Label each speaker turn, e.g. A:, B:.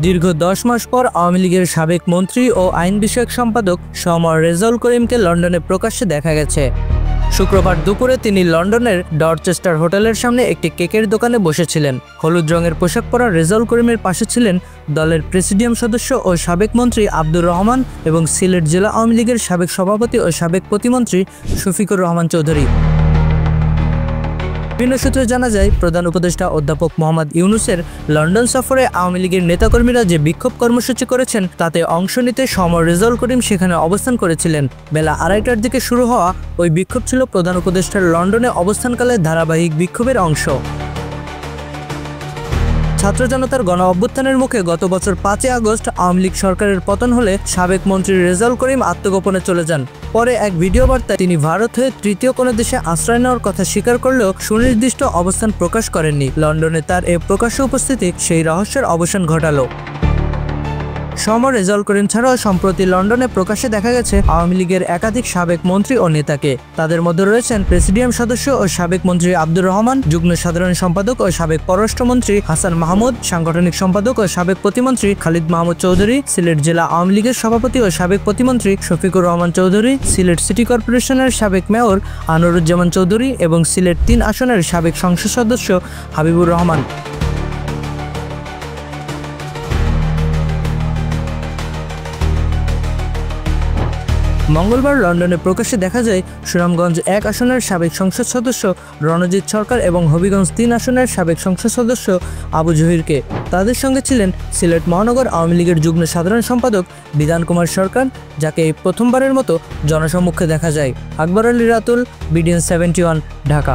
A: দীর্ঘ 10 মাস পর আওয়ামী লীগের সাবেক মন্ত্রী ও আইন বিষয়ক সম্পাদক সমর রেজাউল করিমকে লন্ডনে প্রকাশ্যে দেখা গেছে। শুক্রবার দুপুরে তিনি লন্ডনের ডরচেস্টার হোটেলের সামনে একটি কেকের দোকানে বসেছিলেন। হলুদ রঙের পোশাক পরা রেজাউল করিমের পাশে ছিলেন দলের প্রেসিডিয়াম সদস্য ও সাবেক মন্ত্রী আব্দুর রহমান এবং সিলেট জেলা আওয়ামী লীগের সাবেক সভাপতি ও সাবেক প্রতিমন্ত্রী শফিকুর রহমান চৌধুরী। বিভিন্ন সূত্রে জানা যায়, প্রধান উপদেষ্টা অধ্যাপক মোহাম্মদ ইউনূসের লন্ডন সফরে আওয়ামী লীগের নেতাকর্মীরা যে বিক্ষোভ কর্মসূচি করেছেন তাতে অংশ নিতে সমর রেজাউল করিম সেখানে অবস্থান করেছিলেন। বেলা 2:30টার দিকে শুরু হওয়া ওই বিক্ষোভ ছিল প্রধান উপদেষ্টার লন্ডনে অবস্থানকালে ধারাবাহিক বিক্ষোভের অংশ। ছাত্র জনতার গণ অভ্যুত্থানের মুখে গত বছর 5 আগস্ট আওয়ামী লীগ সরকারের পতন হলে সাবেক মন্ত্রী রেজাউল করিম আত্মগোপনে চলে যান। পরে এক ভিডিও বার্তায় তিনি ভারত হয়ে তৃতীয় কোনো দেশে আশ্রয় নেওয়ার কথা স্বীকার করলেও সুনির্দিষ্ট অবস্থান প্রকাশ করেননি। লন্ডনে তার এই প্রকাশ্য উপস্থিতি সেই রহস্যের অবসান ঘটালো। সমর রেজাউল করিম ছাড়াও সম্প্রতি লন্ডনে প্রকাশ্যে দেখা গেছে আওয়ামী লীগের একাধিক সাবেক মন্ত্রী ও নেতাকে। তাদের মধ্যে রয়েছেন প্রেসিডিয়াম সদস্য ও সাবেক মন্ত্রী আব্দুর রহমান, যুগ্ম সাধারণ সম্পাদক ও সাবেক পররাষ্ট্রমন্ত্রী হাসান মাহমুদ, সাংগঠনিক সম্পাদক ও সাবেক প্রতিমন্ত্রী খালিদ মাহমুদ চৌধুরী, সিলেট জেলা আওয়ামী লীগের সভাপতি ও সাবেক প্রতিমন্ত্রী শফিকুর রহমান চৌধুরী, সিলেট সিটি কর্পোরেশনের সাবেক মেয়র আনোয়ারুজ্জামান চৌধুরী এবং সিলেট 3 আসনের সাবেক সংসদ সদস্য হাবিবুর রহমান। মঙ্গলবার লন্ডনে প্রকাশ্যে দেখা যায় সুনামগঞ্জ 1 আসনের সাবেক সংসদ সদস্য রণজিৎ সরকার এবং হবিগঞ্জ 3 আসনের সাবেক সংসদ সদস্য আবু জহিরকে। তাদের সঙ্গে ছিলেন সিলেট মহানগর আওয়ামী লীগের যুগ্ম সাধারণ সম্পাদক বিধান কুমার সরকার, যাকে এই প্রথমবারের মতো জনসম্মুখে দেখা যায়। আকবর আলী রাতুল, BDN 71, ঢাকা।